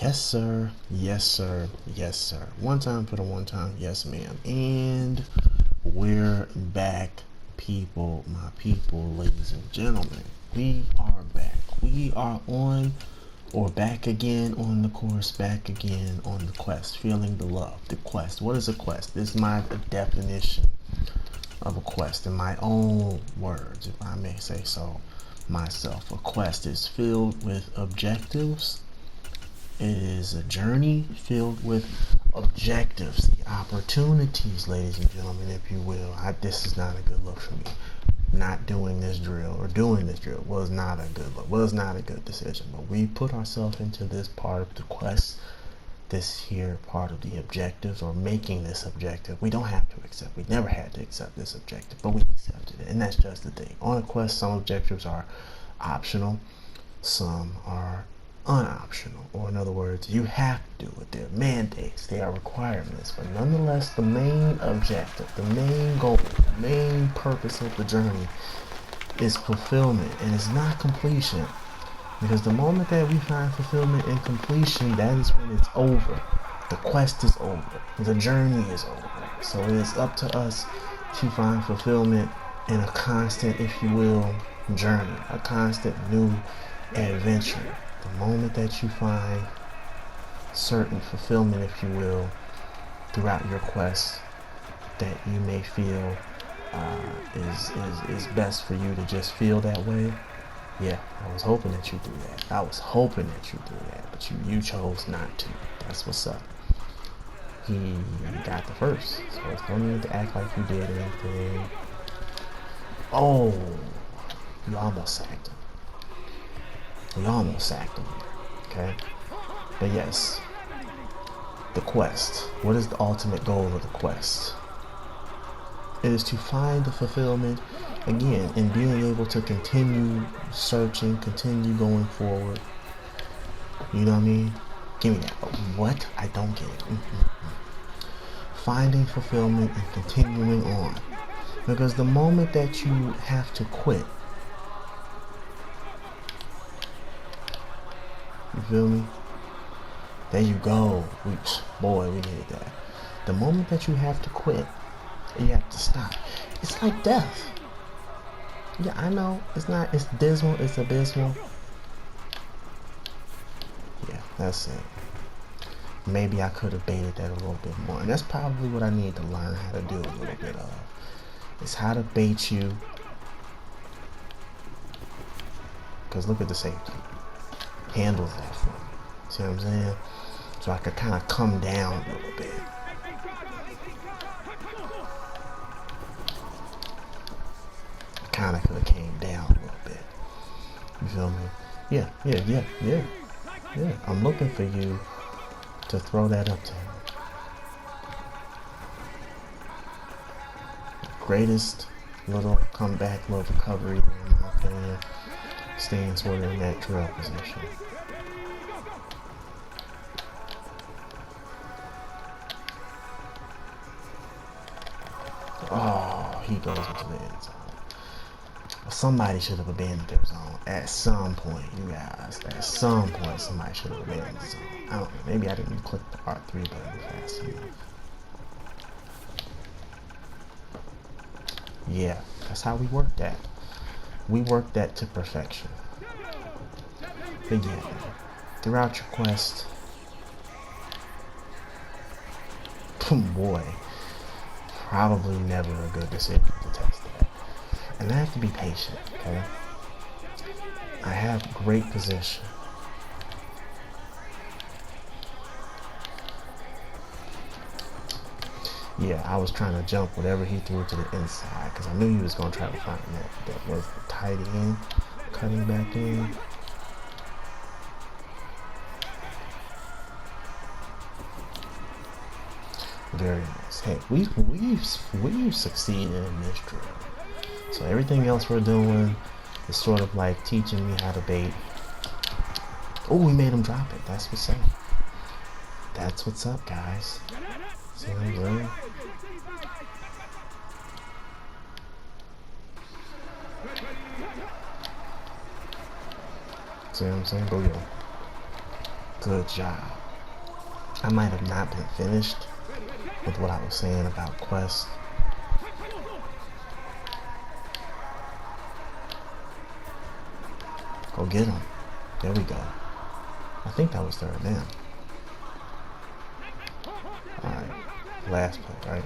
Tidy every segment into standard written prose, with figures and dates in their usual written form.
Yes, sir. Yes, sir. Yes, sir. One time for the one time. Yes, ma'am. And we're back, people, my people, ladies and gentlemen. We are back. We are on, or back again on the course, back again on the quest, feeling the love. The quest. What is a quest? This is my definition of a quest in my own words, if I may say so myself. A quest is filled with objectives. It is a journey filled with objectives, the opportunities, ladies and gentlemen, if you will. This is not a good look for me. Not doing this drill or doing this drill was not a good look, was not a good decision. But we put ourselves into this part of the quest, this here part of the objectives, or making this objective. We don't have to accept, we never had to accept this objective, but we accepted it. And that's just the thing. On a quest, some objectives are optional, some are unoptional, or in other words, you have to do it. They're mandates, they are requirements, but nonetheless, the main objective, the main goal, the main purpose of the journey is fulfillment, and it's not completion. Because the moment that we find fulfillment and completion, that is when it's over. The quest is over, the journey is over. So it is up to us to find fulfillment in a constant, if you will, journey, a constant new adventure. The moment that you find certain fulfillment, if you will, throughout your quest, that you may feel is best for you to just feel that way. Yeah, I was hoping that you do that. I was hoping that you do that, but you chose not to. That's what's up. He got the first, so it's no need to act like you did anything. Oh, you almost sacked him. We almost sacked him here, okay? But yes, the quest. What is the ultimate goal of the quest? It is to find the fulfillment, again, in being able to continue searching, continue going forward. You know what I mean? Give me that. What? I don't get it. Finding fulfillment and continuing on. Because the moment that you have to quit, you feel me? There you go. Boy, we needed that. The moment that you have to quit, you have to stop. It's like death. Yeah, I know. It's dismal. It's abysmal. Yeah, that's it. Maybe I could have baited that a little bit more. And that's probably what I need to learn how to do a little bit of. It's how to bait you. Because look at the safety. Handles that for me. See what I'm saying? So I could kind of come down a little bit. Kind of could have came down a little bit. You feel me? Yeah. I'm looking for you to throw that up to him. Greatest little comeback, little recovery, in my opinion. Staying sort of in that drill position. Oh, he goes into the end zone. Well, somebody should have abandoned their zone at some point, you guys. At some point, somebody should have abandoned the zone. I don't know. Maybe I didn't click the R3 button fast enough. Yeah, that's how we work that. We work that to perfection. But yeah, throughout your quest, boy, probably never a good decision to test that. And I have to be patient, okay? I have great position. Yeah, I was trying to jump whatever he threw to the inside because I knew he was going to try to find that was the tight end, cutting back in. Very nice. Hey, we've succeeded in this drill. So everything else we're doing is sort of like teaching me how to bait. Oh, we made him drop it. That's what's up. That's what's up, guys. See what I'm saying? See what I'm saying? Booyah. Good job. I might have not been finished with what I was saying about Quest. Go get him. There we go. I think that was third down. Alright. Last play, right?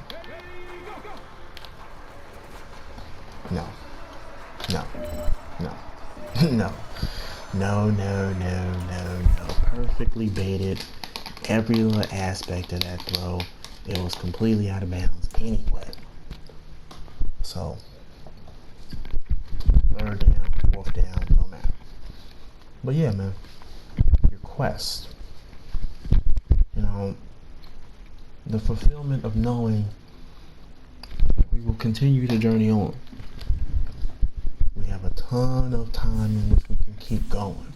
No. No. No. No. No, no, no, no, no. Perfectly baited. Every little aspect of that throw. It was completely out of bounds anyway. So, third down, fourth down, no matter. But yeah, man. Your quest. You know, the fulfillment of knowing that we will continue the journey on. We have a ton of time in which we can keep going.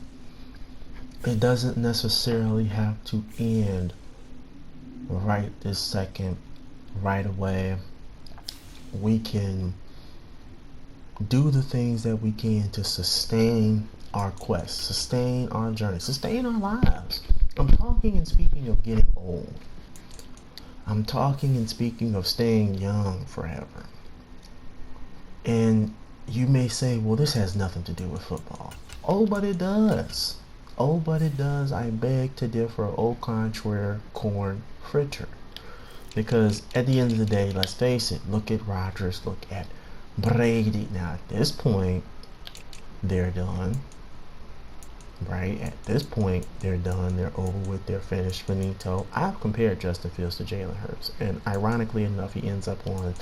It doesn't necessarily have to end right this second, right away. We can do the things that we can to sustain our quest, sustain our journey, sustain our lives. I'm talking and speaking of getting old. I'm talking and speaking of staying young forever. And you may say, well, this has nothing to do with football. Oh, but it does. Oh, but it does. I beg to differ. Au contraire, corn fritter. Because at the end of the day, let's face it, look at Rodgers, look at Brady. Now, at this point, they're done. Right? At this point, they're done. They're over with. They're finished. Finito. I've compared Justin Fields to Jalen Hurts. And ironically enough, he ends up on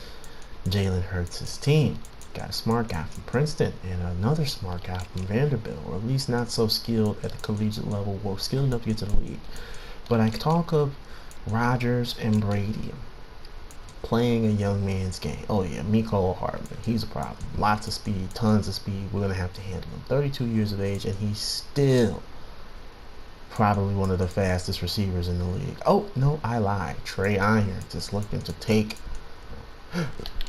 Jalen Hurts' team. Got a smart guy from Princeton and another smart guy from Vanderbilt, or at least not so skilled at the collegiate level, or skilled enough to get to the league. But I talk of Rodgers and Brady playing a young man's game. Oh yeah, Mecole Hardman, he's a problem. Lots of speed, tons of speed. We're gonna have to handle him. 32 years of age, and he's still probably one of the fastest receivers in the league. Oh no, I lied. Trey Irons is looking to take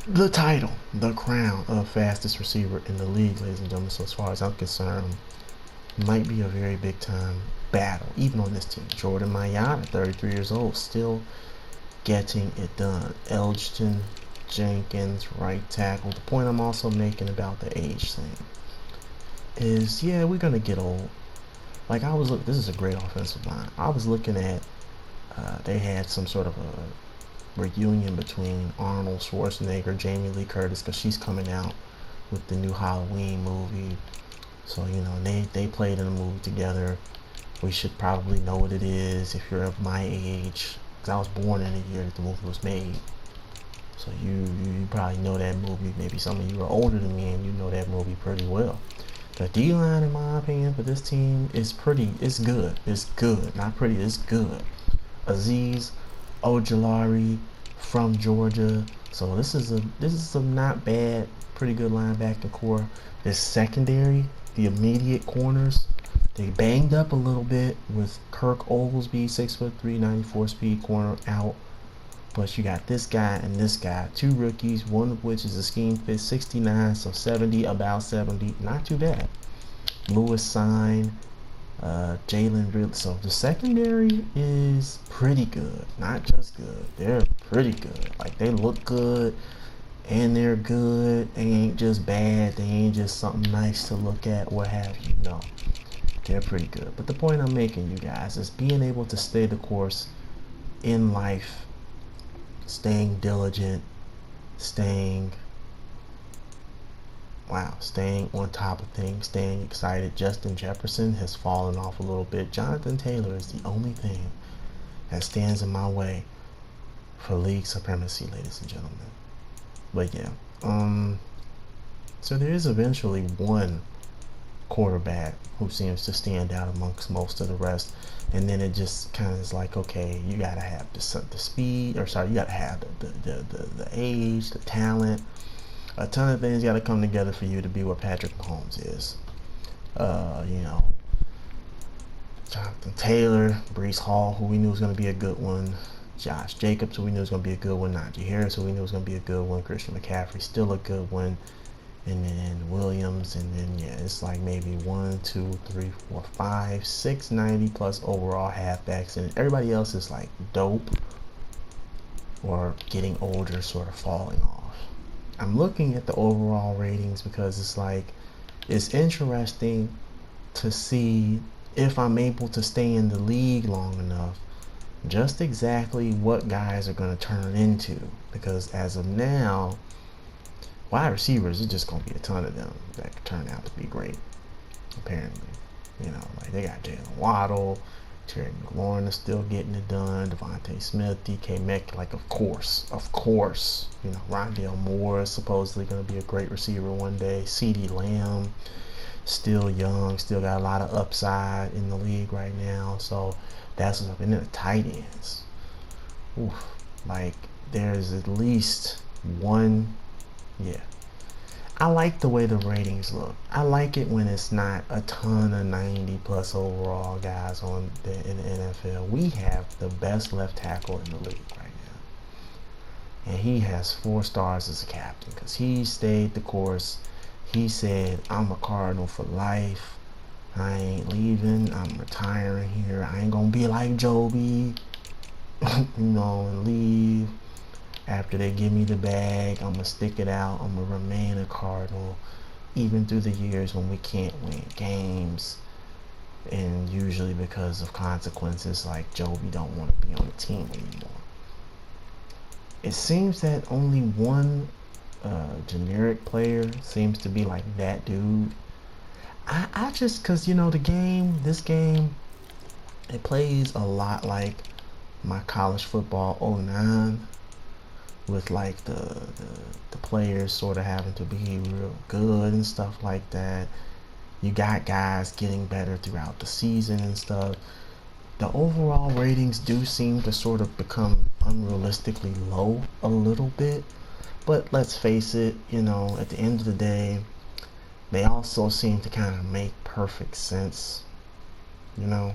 the title, the crown of fastest receiver in the league, ladies and gentlemen. So as far as I'm concerned, might be a very big time battle, even on this team. Jordan Mailata, 33 years old, still getting it done. Elgton Jenkins, right tackle. The point I'm also making about the age thing is, yeah, we're gonna get old. Like this is a great offensive line. I was looking at, they had some sort of a reunion between Arnold Schwarzenegger, Jamie Lee Curtis, because she's coming out with the new Halloween movie. So, you know, they played in a movie together. We should probably know what it is if you're of my age, because I was born in the year that the movie was made. So you probably know that movie. Maybe some of you are older than me and you know that movie pretty well. The D-line, in my opinion, for this team is it's good. It's good. Not pretty, it's good. Azeez Ojulari from Georgia. So this is a not bad, pretty good linebacking core. This secondary, the immediate corners, they banged up a little bit with Kirk Oglesby, 6'3", 94 speed corner out. But you got this guy and this guy, two rookies, one of which is a scheme fit, 69, so 70, about 70, not too bad. Lewis Sign, Jalen Ridley. So the secondary is pretty good, not just good. They're pretty good. Like, they look good and they're good. They ain't just bad. They ain't just something nice to look at, what have you. No, they're pretty good. But the point I'm making, you guys, is being able to stay the course in life, staying diligent, staying on top of things, staying excited. Justin Jefferson has fallen off a little bit. Jonathan Taylor is the only thing that stands in my way for league supremacy, ladies and gentlemen. But yeah, so there is eventually one quarterback who seems to stand out amongst most of the rest, and then it just kind of is like, okay, you gotta have the speed, or sorry, you gotta have the age, the talent. A ton of things got to come together for you to be what Patrick Mahomes is. You know, Jonathan Taylor, Breece Hall, who we knew was going to be a good one. Josh Jacobs, who we knew was going to be a good one. Najee Harris, who we knew was going to be a good one. Christian McCaffrey, still a good one. and then Williams, and then yeah, it's like maybe 1, 2, 3, 4, 5, 6 90 plus overall halfbacks, and everybody else is like dope or getting older, sort of falling off. I'm looking at the overall ratings because it's like, it's interesting to see if I'm able to stay in the league long enough, just exactly what guys are going to turn into. Because as of now, wide receivers, it's just going to be a ton of them that could turn out to be great, apparently. You know, like they got Jalen Waddle, Terry McLaurin is still getting it done, Devontae Smith, DK Metcalf, like of course. You know, Rondale Moore is supposedly going to be a great receiver one day. CeeDee Lamb, still young, still got a lot of upside in the league right now. So that's what's up. And then the tight ends. Oof, like there's at least one. Yeah, I like the way the ratings look. I like it when it's not a ton of 90 plus overall guys in the NFL. We have the best left tackle in the league right now, and he has 4 stars as a captain because he stayed the course. He said, I'm a Cardinal for life. I ain't leaving. I'm retiring here. I ain't gonna be like Joby, you know, and leave. After they give me the bag, I'm gonna stick it out. I'm gonna remain a Cardinal, even through the years when we can't win games, and usually because of consequences like Joby don't want to be on the team anymore. It seems that only one generic player seems to be like that dude. I just, cause you know this game, it plays a lot like my college football 09, with like the players sort of having to be real good and stuff like that. You got guys getting better throughout the season and stuff. The overall ratings do seem to sort of become unrealistically low a little bit. But let's face it, you know, at the end of the day, they also seem to kind of make perfect sense, you know?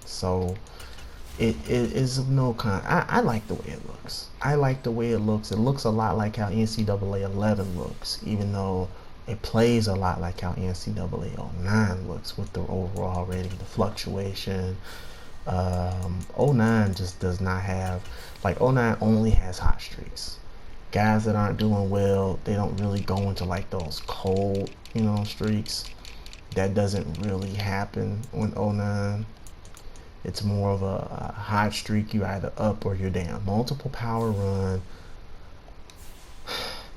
So it is of no kind. I like the way it looks. I like the way it looks. It looks a lot like how NCAA 11 looks, even though it plays a lot like how NCAA 09 looks with the overall rating, the fluctuation. 09 just does not have, like 09 only has hot streaks. Guys that aren't doing well, they don't really go into like those cold, you know, streaks. That doesn't really happen on 09. It's more of a hot streak. You either up or you're down. Multiple power run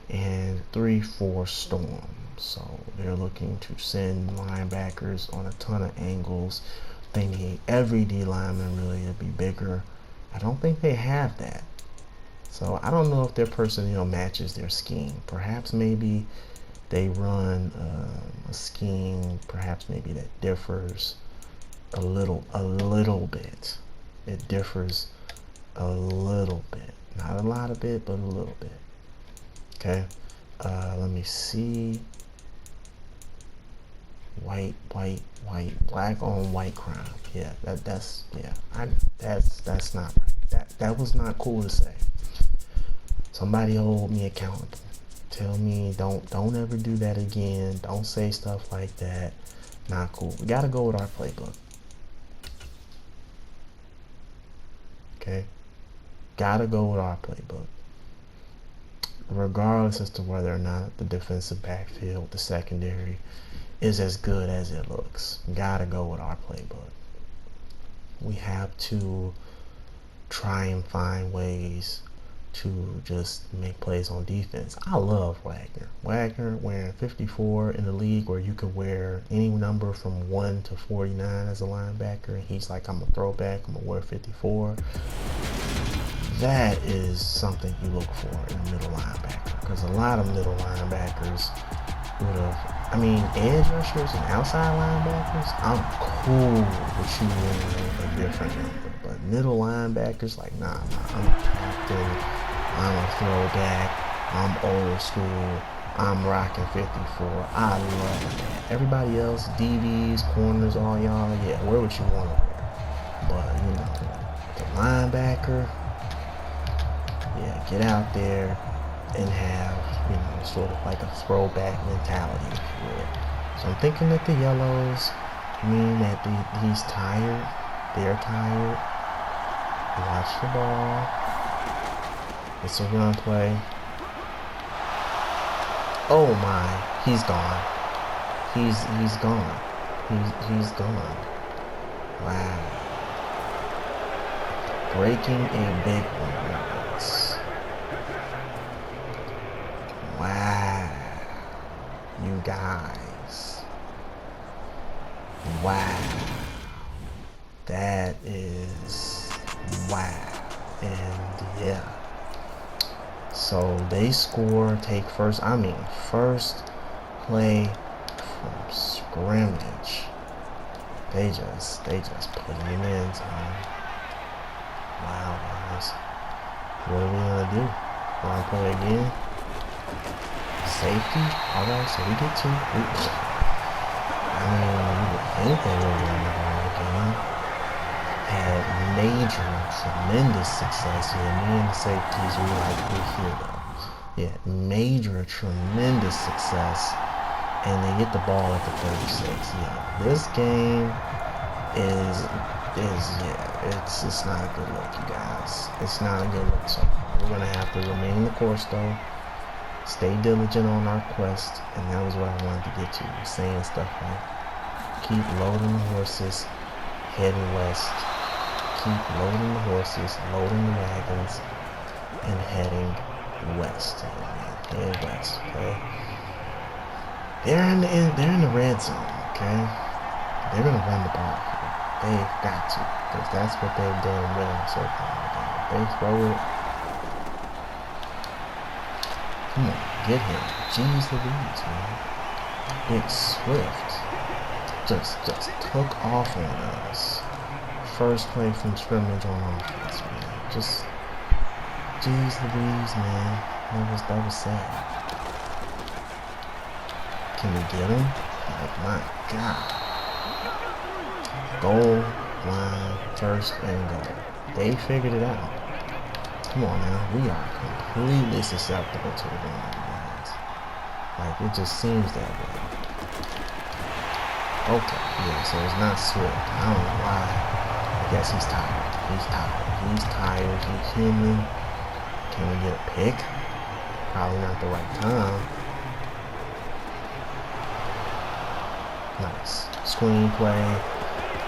and 3-4 storm. So they're looking to send linebackers on a ton of angles. They need every D lineman really to be bigger. I don't think they have that. So I don't know if their personnel matches their scheme. Perhaps maybe they run a scheme, perhaps maybe that differs a little bit. It differs a little bit. Not a lot of it, but a little bit. Okay. Let me see. White, black on white crime. Yeah, that's not right. That was not cool to say. Somebody hold me accountable. Tell me don't ever do that again. Don't say stuff like that. Not cool. We gotta go with our playbook. Okay? Gotta go with our playbook. Regardless as to whether or not the defensive backfield, the secondary, is as good as it looks. Gotta go with our playbook. We have to try and find ways to just make plays on defense. I love Wagner. Wagner wearing 54 in the league where you could wear any number from 1 to 49 as a linebacker, and he's like, I'm a throwback, I'm gonna wear 54. That is something you look for in a middle linebacker, because a lot of middle linebackers would have, I mean, edge rushers and outside linebackers, I'm cool with you wearing a different number, but middle linebackers, like, nah, I'm a captain, I'm a throwback, I'm old school, I'm rocking 54. I love that. Everybody else, DBs, corners, all y'all, yeah, wear what you want to wear. But, you know, the linebacker, yeah, get out there and have sort of like a throwback mentality, if you will. So I'm thinking that the yellows mean that he's tired, they're tired. Watch the ball. It's a run play. Oh my, he's gone. He's gone. He's gone. Wow. Breaking a big one. Wow. You guys. Wow. That is wow. And yeah. So they score, take first play from scrimmage. They just put him in time. Wow, guys. What are we gonna do? Run play again? Safety? Alright, so we get two. I mean, you would think they would run the ball again. Had major, tremendous success here. Me and the safeties, we like to hear that. Yeah, major, tremendous success. And they get the ball at the 36. Yeah, this game is it's not a good look, you guys. It's not a good look. So we're gonna have to remain the course though. Stay diligent on our quest, and that was what I wanted to get to. Saying stuff like keep loading the horses, heading west. Keep loading the horses, loading the wagons, and heading west. Head west, okay? They're in the red zone, okay? They're gonna run the ball here. They've got to, because that's what they've done well so far. They throw it. Come on, get him. Jeez Louise, man. Big Swift just took off on us. First play from scrimmage on offense, man. Just jeez Louise, man. That was sad. Can we get him? Like, my God. Goal line, first and goal. They figured it out. Come on now, we are completely susceptible to the run, guys. Like, it just seems that way. Okay, yeah, so it's not Swift. I don't know why. I guess he's tired. He's tired. He's human. Can we get a pick? Probably not the right time. Nice. Screen play.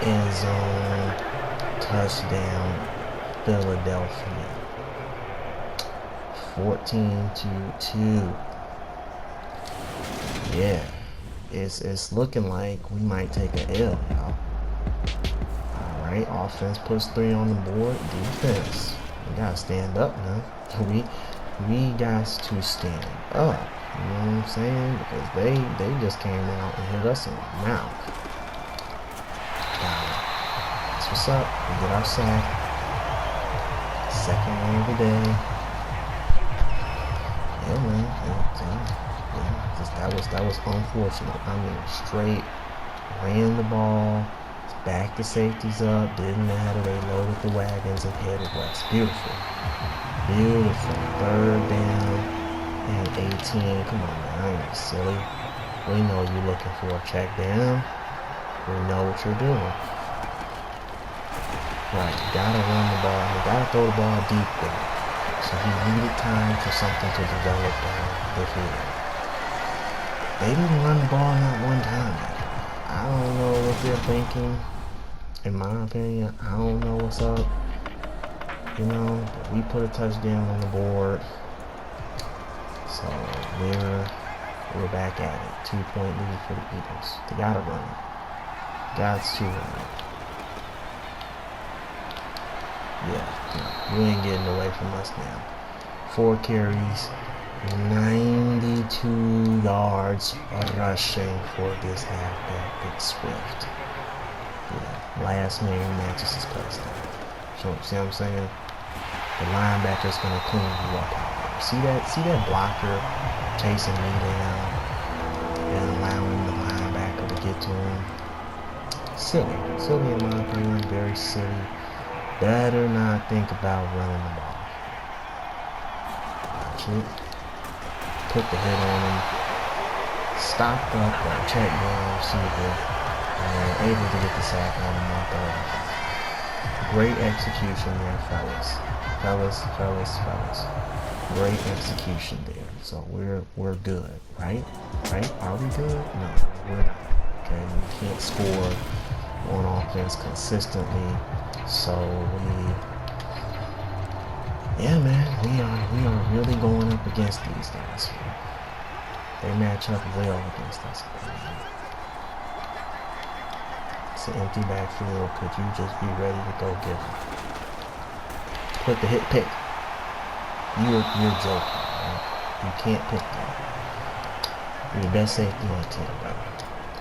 End zone. Touchdown. Philadelphia. 14-2. Yeah. It's looking like we might take an L, y'all. Alright, offense puts 3 on the board. Defense, we gotta stand up now. We got to stand up. You know what I'm saying? Because they just came out and hit us in the mouth. That's what's up. We get our sack. Second one of the day. Yeah, man. That was unfortunate. I mean, straight ran the ball, backed the safeties up, didn't matter. They loaded the wagons and headed west. Beautiful. Third down and 18. Come on, man. I ain't silly. We know you're looking for a check down. We know what you're doing. Right, you gotta run the ball. You gotta throw the ball deep there. So he needed time for something to develop down the field. They didn't run the ball not one time. I don't know what they're thinking. In my opinion, I don't know what's up. You know, but we put a touchdown on the board. So we're back at it. 2-point lead for the Eagles. They gotta run it. Gots to run it. Yeah, you ain't getting away from us now. 4 carries, 92 yards rushing for this halfback, Big Swift. Yeah, last name matches his place down. So, see what I'm saying? The linebacker's gonna clean you up out there. See that blocker chasing me down and allowing the linebacker to get to him? Silly in my opinion, very silly. Better not think about running the ball. Watch it. put the hit on him, stopped up the check down receiver, and able to get the sack on him on 35. Great execution there, fellas. Great execution there. So we're good, right? Right? Are we good? No, we're not. Okay, we can't score on offense consistently. So yeah, man, we are really going up against these guys. They match up well against us. It's an empty backfield. Could you just be ready to go get him? Put the hit pick. You're joking, right? You can't pick that. You're the best safety on the team,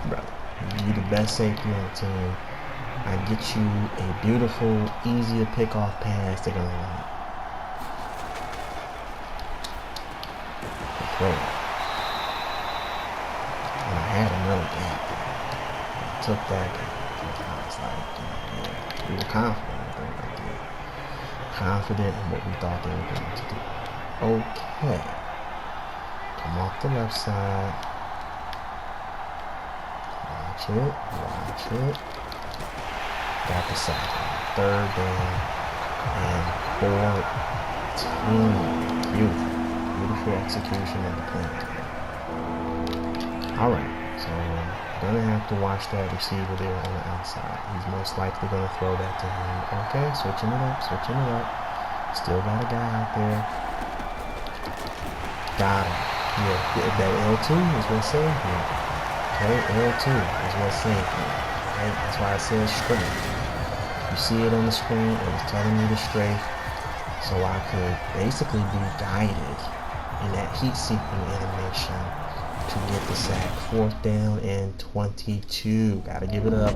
brother. You're the best safety on the team. I get you a beautiful, easy to pick off pass. They're gonna run it. Play. And I had another gap. I took that gap. I was like, yeah, we were confident in what we did. Confident in what we thought they were going to do. Okay. Come off the left side. Watch it. Got the sack. Third down and 14. Beautiful execution of the plan. Alright, so gonna have to watch that receiver there on the outside. He's most likely gonna throw that to him. Okay, switching it up. Still got a guy out there. Got him. Yeah, that L2 is what's saved here. Okay, L2 is what's saved here. Right? That's why I said strafe. You see it on the screen, it was telling me to strafe, so I could basically be guided in that heat seeking animation to get the sack. 4th down and 22. Gotta give it up.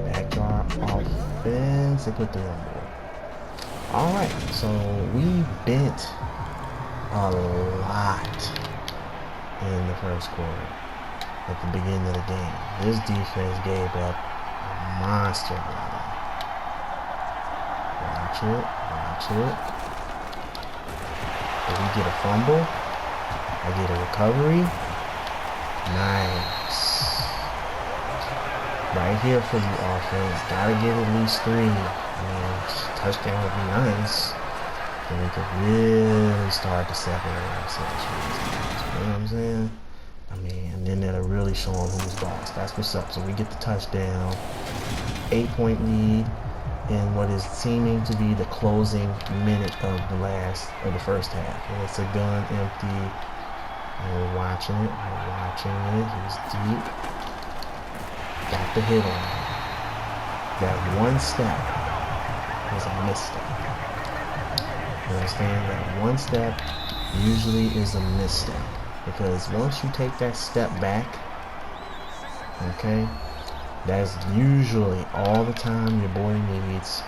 Backdraw offense. They put 3 on board. Alright, so we bent a lot in the first quarter at the beginning of the game. This defense gave up a monster run. Watch it. If we get a fumble, I get a recovery. Nice. Right here for the offense. Gotta get at least 3. Touchdown would be nice. And we could really start to separate ourselves from these guys. You know what I'm saying? I mean, and then that'll really show them who's boss. That's what's up. So we get the touchdown. 8-point lead in what is seeming to be the closing minute of the first half. And it's a gun empty. And we're watching it. He's deep. Got the hit on him. That one step is a misstep. You understand? That one step usually is a misstep. Because once you take that step back, okay, that's usually all the time your boy needs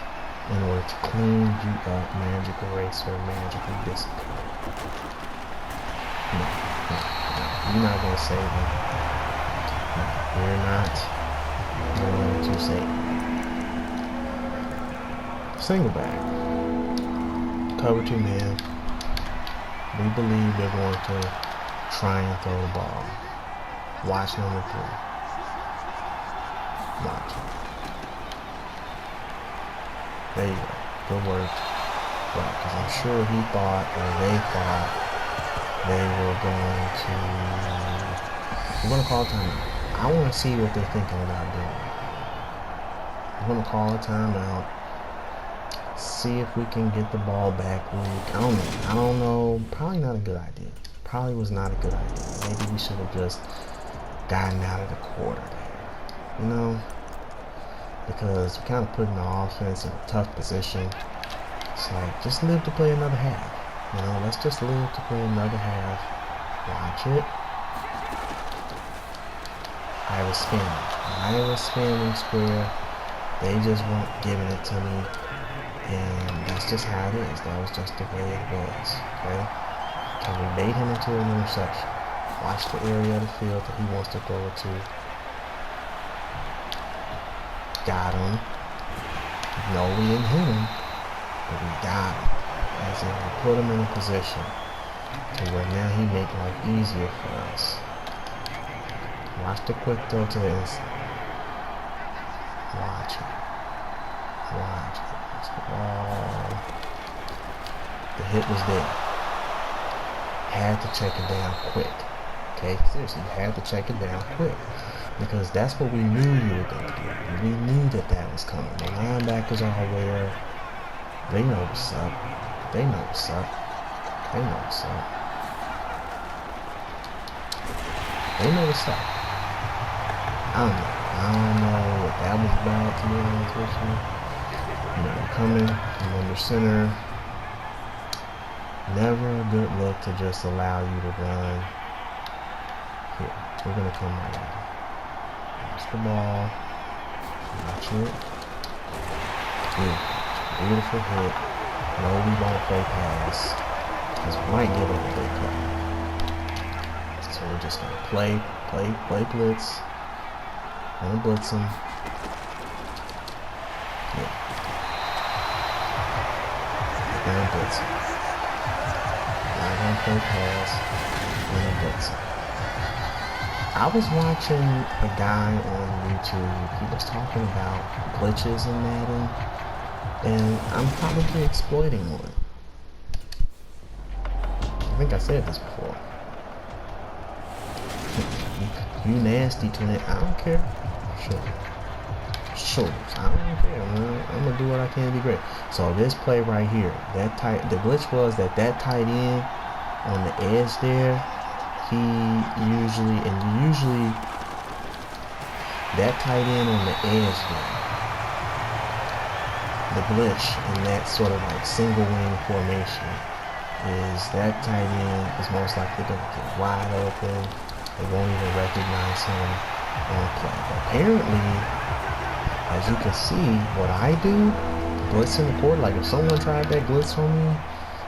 in order to clean you up, magic eraser, magically dissipate. No. You're not going to save him. No, you're not going to save him. Single back. Cover 2 man. We believe they're going to try and throw the ball. Watch number 3. Watch it. There you go. Good work. Right, because I'm sure he thought, or they thought, they were going to call timeout. I want to see what they're thinking about doing. I'm going to call a timeout. See if we can get the ball back. I don't know. Probably not a good idea. Probably was not a good idea. Maybe we should have just gotten out of the quarter there. You know? Because we're kind of putting the offense in a tough position. It's like, just live to play another half. You know, let's just live to play another half. Watch it. I was spamming square. They just weren't giving it to me. And that's just how it is. That was just the way it was. Okay? Can we bait him into an interception? Watch the area of the field that he wants to throw it to. Got him. No, we didn't hit him, but we got him. As in, we put him in a position to where now he make life easier for us. Watch the quick throw to the inside. Watch it. Watch it. Watch the ball. The hit was there. Had to check it down quick. Okay? Seriously, you had to check it down quick. Because that's what we knew you were going to do. We knew that that was coming. The linebackers are aware. They know what's up. They know what's up. They know what's up. They know what's up. I don't know what that was about, to be honest with you. You know, coming from under center. Never a good look to just allow you to run. Here, we're going to come right out. Watch the ball. Watch it. Beautiful hit. No, we won't play pass. Because we might give it a big cut. So we're just going to play blitz. Gonna blitz him. Yeah. Gonna blitz him. Not gonna play pass. Gonna blitz him. I was watching a guy on YouTube. He was talking about glitches in Madden, and I'm probably exploiting one. I think I said this before. You nasty twin. I don't care. Sure. I don't care, man. I'm gonna do what I can to be great. So this play right here, the glitch was that tight end on the edge there, usually that tight end on the edge there, the glitch in that sort of like single wing formation is that tight end is most likely gonna get wide open. They won't even recognize him on play. But apparently, as you can see, what I do, blitz in the court, like if someone tried that blitz on me,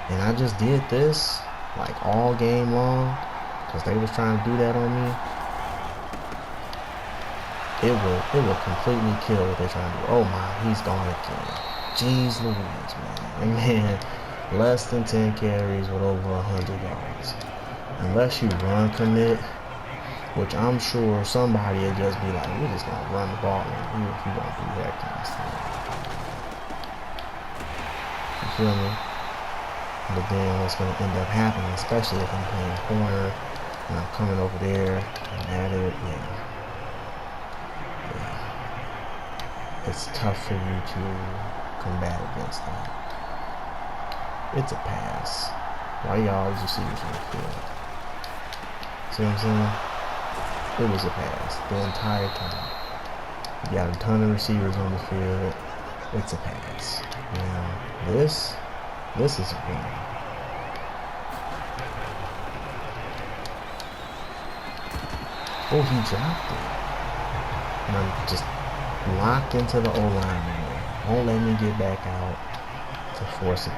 and I just did this, like all game long, because they was trying to do that on me, it will completely kill what they're trying to do. Oh my, he's gone again. Jeez Louise, man. Man, less than 10 carries with over 100 yards. Unless you run commit, which I'm sure somebody will just be like, we're just going to run the ball on you if you don't do that kind of stuff. You feel me? But then what's going to end up happening, especially if I'm playing corner and I'm coming over there and at it, yeah. It's tough for you to combat against that. It's a pass. Why y'all just see what's on the field? See what I'm saying? It was a pass the entire time. You got a ton of receivers on the field. It's a pass. Now, this is a win. Oh, he dropped it. And I'm just locked into the O-line. Won't let me get back out to force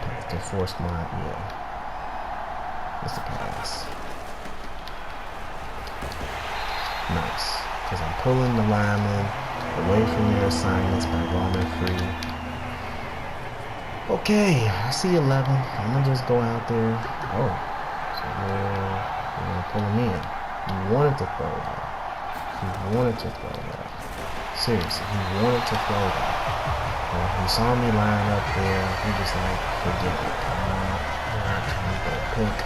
my, yeah. It's a pass. Nice, because I'm pulling the linemen away from their assignments by roaming free. Okay, I see 11. I'm gonna just go out there. Oh, so we're gonna pull him in. He wanted to throw that. Seriously, he wanted to throw that. When he saw me line up there, he was like, forget it. I'm not trying to go pick.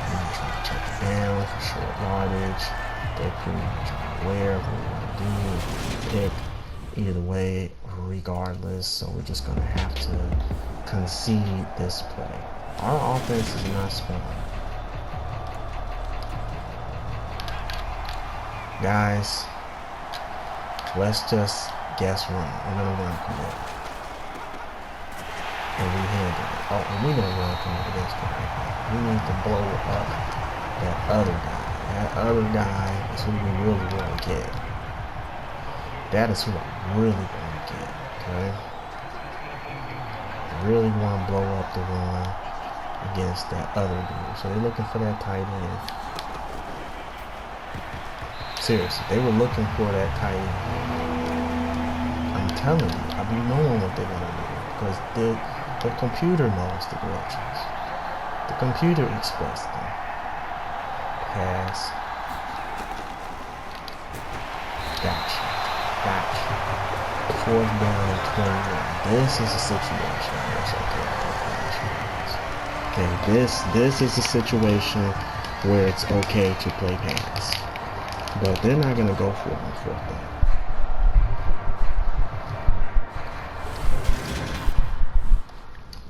I'm trying to check it down for short yardage. They're pretty much aware of what we want to do. Pick either way, regardless. So we're just going to have to concede this play. Our offense is not strong. Guys, let's just guess run. We're going to run commit. And we handle it. Oh, and we're going to run commit against the right guy. We need to blow up that other guy. That other guy is who we really want to get. That is who I really want to get, okay? I really want to blow up the run against that other dude. So they're looking for that tight end. Seriously, they were looking for that tight end. I'm telling you, I be knowing what they're going to do. Because the computer knows the glitches. The computer expressed them. pass. Gotcha. Fourth down and 21. This is a situation where it's okay to play pass. Okay, this is a situation where it's okay to play pass. But they're not gonna go for it on fourth down.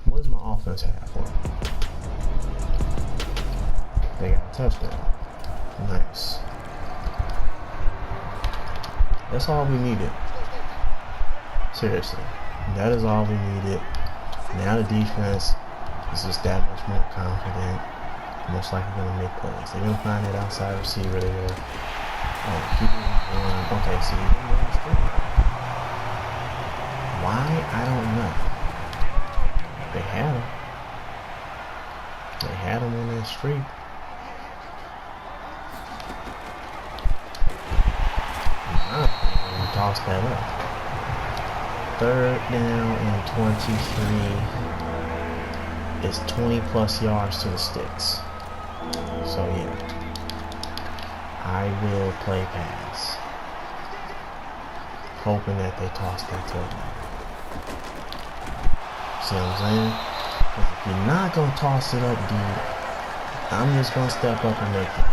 What does my offense have for them? They got a touchdown. Nice. That's all we needed. Seriously. That is all we needed. Now the defense is just that much more confident. Most likely going to make plays. They're going to find that outside receiver there. Oh, he didn't run. Okay, so he didn't run straight. Why? I don't know. They had him. They had him on that streak. Toss that up. Third down and 23. It's 20 plus yards to the sticks. So yeah, I will play pass, hoping that they toss that to me. See what I'm saying? If you're not gonna toss it up deep, I'm just gonna step up and make it.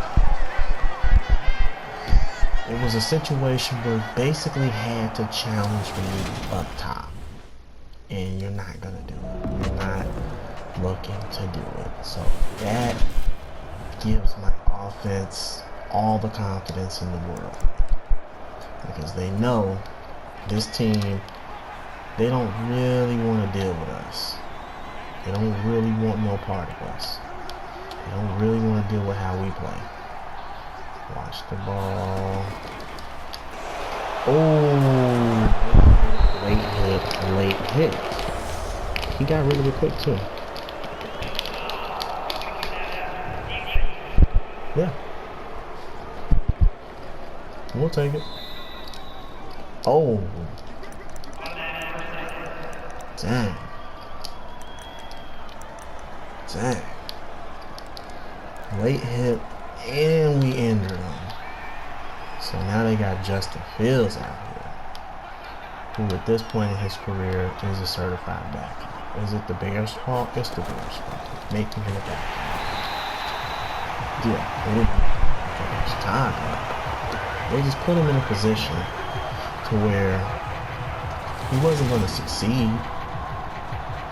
It was a situation where you basically had to challenge me up top. And you're not going to do it. You're not looking to do it. So that gives my offense all the confidence in the world. Because they know this team, they don't really want to deal with us. They don't really want no part of us. They don't really want to deal with how we play. Watch the ball. Oh, late hit. He got rid of it quick too. Yeah. We'll take it. Oh. Dang. Late hit. And we injured him. So now they got Justin Fields out here, who at this point in his career is a certified back. Is it the Bears' fault? It's the Bears' fault. Making him a back. Yeah, Chicago. They just put him in a position to where he wasn't going to succeed.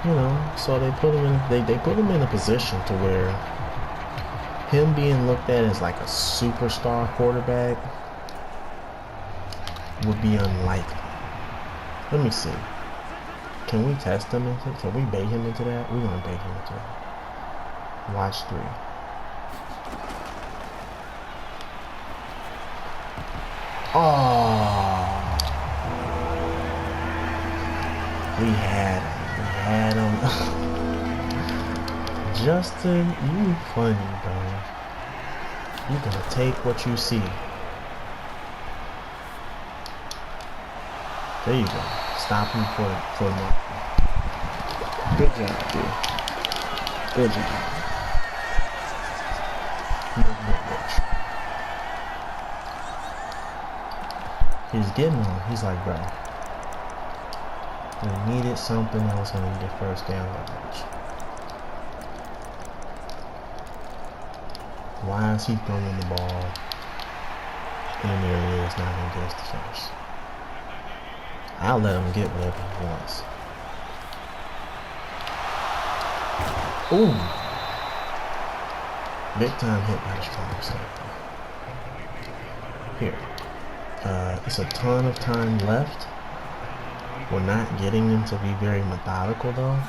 You know, so they put him in. They put him in a position to where him being looked at as like a superstar quarterback would be unlikely. Let me see. Can we test him into? Can we bait him into that? We're gonna bait him into that. Watch 3. Oh, we had him. Justin, you funny, bro. You gonna take what you see. There you go. Stop him for nothing. Good job, dude. Good job. He's getting on. He's like, bro, we needed something that was gonna get first down leverage. Why is he throwing the ball in an area that's not going to get us the first? I'll let him get whatever he wants. Ooh! Big time hit by the strong safety. Here. It's a ton of time left. We're not getting them to be very methodical though.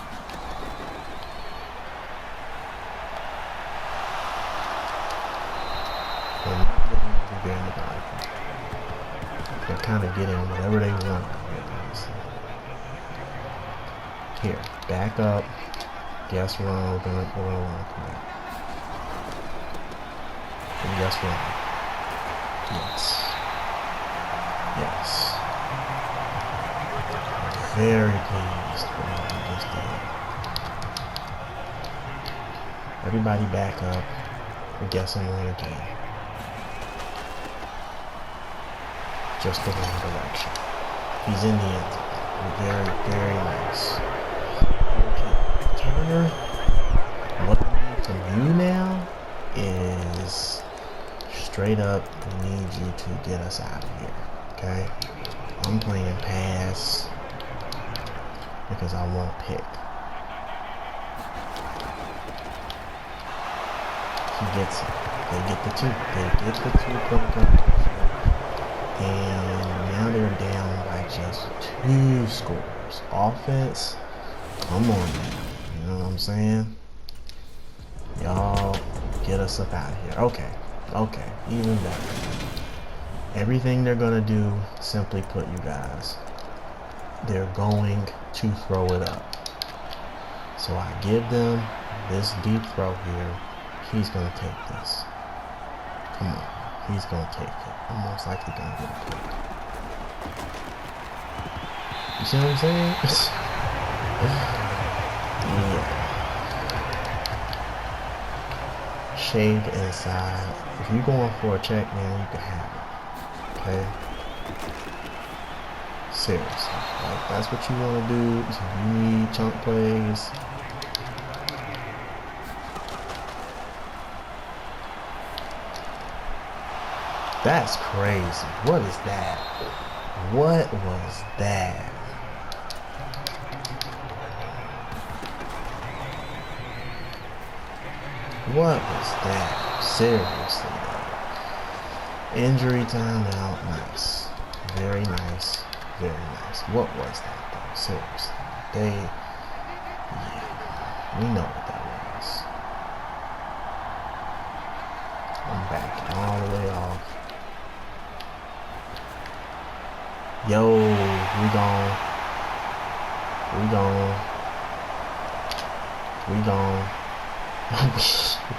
They're kind of getting whatever they want. Here, back up. Guess wrong. We're gonna run play. And guess wrong. Yes. Very pleased with what we just did. Everybody back up. guessing one again. Just the wrong direction. He's in the end zone. Very, very nice. Okay, Turner, what I need from you now is straight up need you to get us out of here. Okay? I'm playing pass because I won't pick. He gets it. They get the two. They get the 2-point conversion. And now they're down by just 2 scores. Offense, come on now. You know what I'm saying? Y'all get us up out of here. Okay. Okay. Even better. Everything they're going to do, simply put, you guys, they're going to throw it up. So I give them this deep throw here. He's going to take this. Come on. He's going to take it. I'm most likely going to get a pick. You see what I'm saying? Yeah. Shade inside. If you're going for a check, man, you can have it. Okay? Seriously. Like, that's what you want to do. If you need chunk plays, that's crazy. What is that? What was that? What was that? Seriously, though. Injury timeout. Nice. Very nice. Very nice. What was that, though? Seriously. Yeah. We know what that was. I'm backing all the way off. Yo, we gone.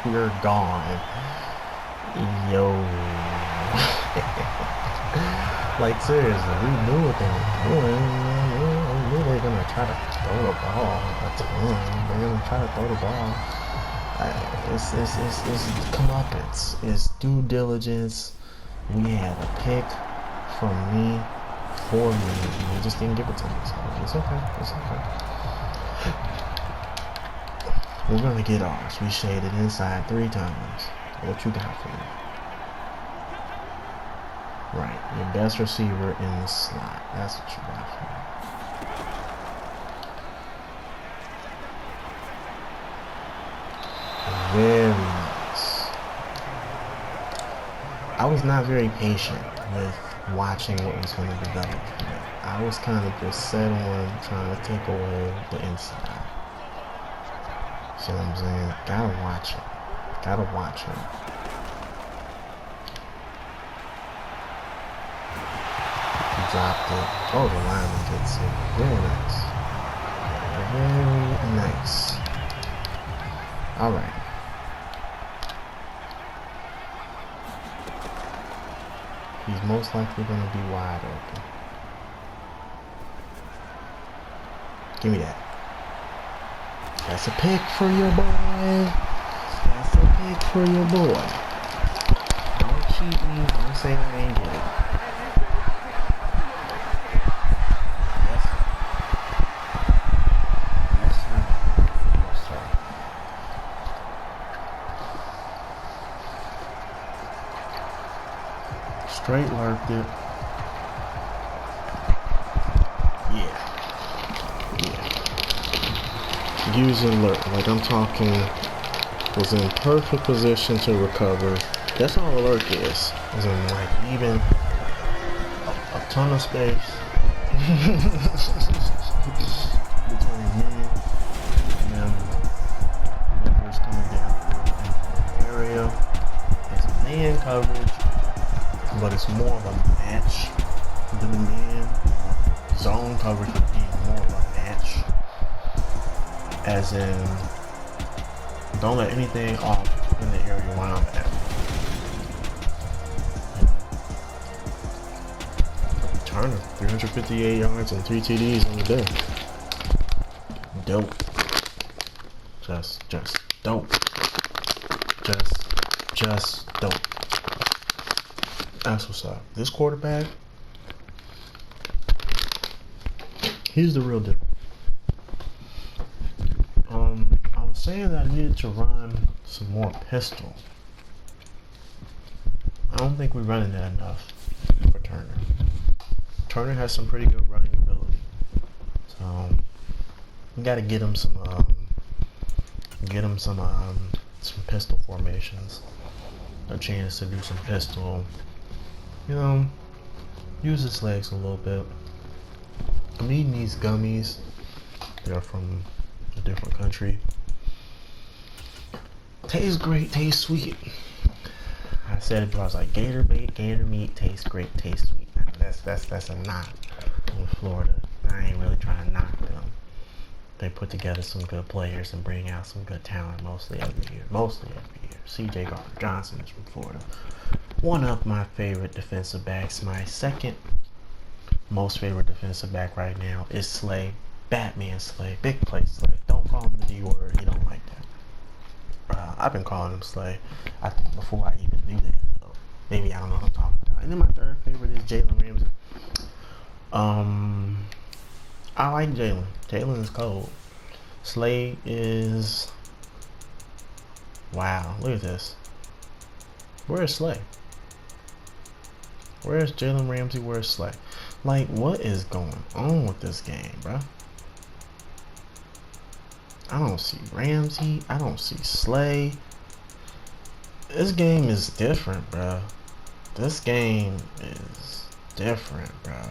We're gone. Yo. Like, seriously, we knew what they were doing. We knew they were going to try to throw the ball a ton. They're going to try to throw the ball. It's comeuppance. It's due diligence. We had a pick from me. For me, and he just didn't give it to me, so it's okay, it's okay. We're gonna get ours. We shaded inside 3 times. What you got for me? Right, your best receiver in the slot. That's what you got for me. Very nice. I was not very patient with watching what was going to develop. I was kind of just set on trying to take away the inside. See what I'm saying? Gotta watch it. Gotta watch it. He dropped it. Oh, the lineman gets it. Very nice. Very nice. Alright. He's most likely going to be wide open. Give me that. That's a pick for your boy. That's a pick for your boy. Don't cheat me. Don't say I ain't get it. Yes, sir. Yes, sir. Yes, sir. Straight lurked it. Yeah. Use alert. Like I'm talking, was in perfect position to recover. That's all alert is. Is in like even a ton of space between me and them. Whoever's coming down the area. It's man coverage. But it's more of a match than a man. Zone coverage would be more of a match. As in, don't let anything off in the area where I'm at. Turner, 358 yards and 3 TDs on the day. Dope. Just dope. just dope. That's what's up. This quarterback, he's the real deal. I was saying that I needed to run some more pistol. I don't think we're running that enough for Turner. Turner has some pretty good running ability, so we got to get him some pistol formations, a chance to do some pistol. You know, use his legs a little bit. I'm eating these gummies. They're from a different country. Tastes great, tastes sweet. I said it, but I was like, gator bait, gator meat, tastes great, tastes sweet. That's a knock in Florida. I ain't really trying to knock them. They put together some good players and bring out some good talent mostly every year. C.J. Gardner-Johnson is from Florida. One of my favorite defensive backs. My second most favorite defensive back right now is Slay. Batman Slay. Big play Slay. Don't call him the D word. He don't like that. I've been calling him Slay before I even knew that. So maybe I don't know what I'm talking about. And then my third favorite is Jalen Ramsey. I like Jalen. Jalen is cold. Slay is... Wow, look at this. Where's Slay? Where's Jalen Ramsey? Where's Slay? Like, what is going on with this game, bro? I don't see Ramsey. I don't see Slay. This game is different, bro. This game is different, bro.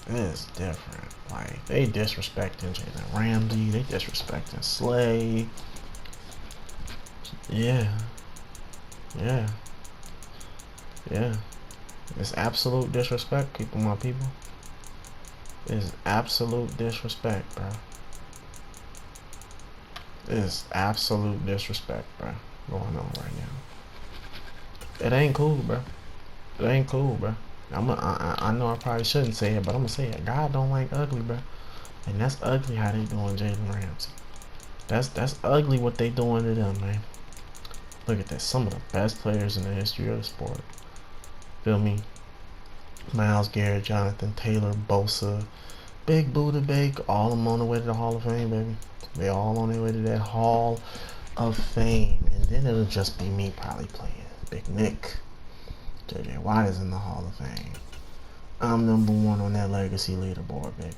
It is different. Like, they disrespecting Jalen Ramsey. They disrespecting Slay. Yeah. It's absolute disrespect, people, my people. It's absolute disrespect, bro. It's absolute disrespect, bro, going on right now. It ain't cool, bro. It ain't cool, bro. I know I probably shouldn't say it, but I'm gonna say it. God don't like ugly, bro. And that's ugly how they doing Jalen Ramsey. That's ugly what they doing to them, man. Look at this. Some of the best players in the history of the sport. Feel me? Myles Garrett, Jonathan Taylor, Bosa, Big Buddha Bake, all of them on the way to the Hall of Fame, baby. They all on their way to that Hall of Fame. And then it'll just be me probably playing. Big Nick. JJ Watt is in the Hall of Fame. I'm number one on that legacy leaderboard, baby.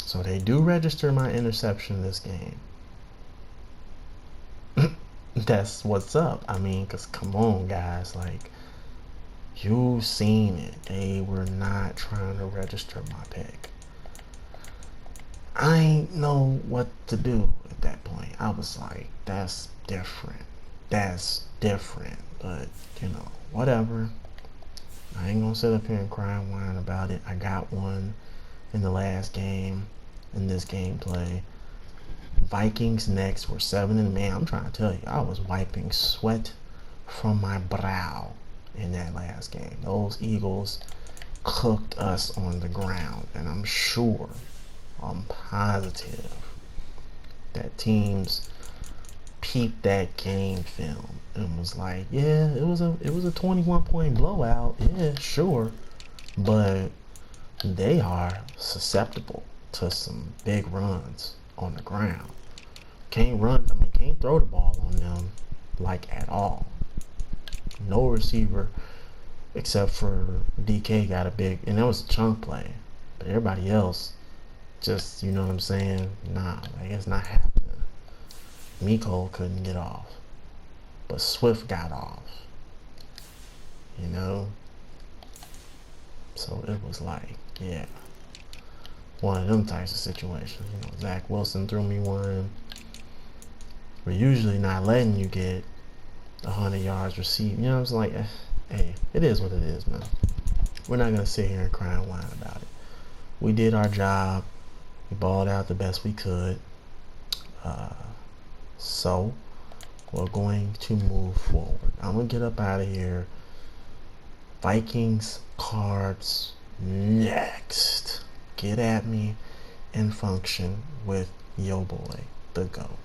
So they do register my interception this game. That's what's up. I mean, because come on, guys. Like, you've seen it. They were not trying to register my pick. I ain't know what to do at that point. I was like, that's different. That's different. But, you know, whatever. I ain't gonna sit up here and cry and whine about it. I got one in the last game, in this gameplay. Vikings next were 7, and man, I'm trying to tell you, I was wiping sweat from my brow in that last game. Those Eagles cooked us on the ground, and I'm positive that teams peeped that game film and was like, yeah, it was a 21-point blowout, yeah, sure, but they are susceptible to some big runs on the ground. Can't throw the ball on them like at all. No receiver except for DK got a big, and that was a chunk play, but everybody else just, you know what I'm saying, nah, like, it's not happening. Miko couldn't get off, but Swift got off, you know. So it was like, yeah, one of them types of situations. You know, Zach Wilson threw me one. We're usually not letting you get 100 yards received. You know, it's like, hey, it is what it is, man. We're not gonna sit here and cry and whine about it. We did our job. We balled out the best we could. So we're going to move forward. I'm gonna get up out of here. Vikings cards next. Get at me and function with yo boy, the GOAT.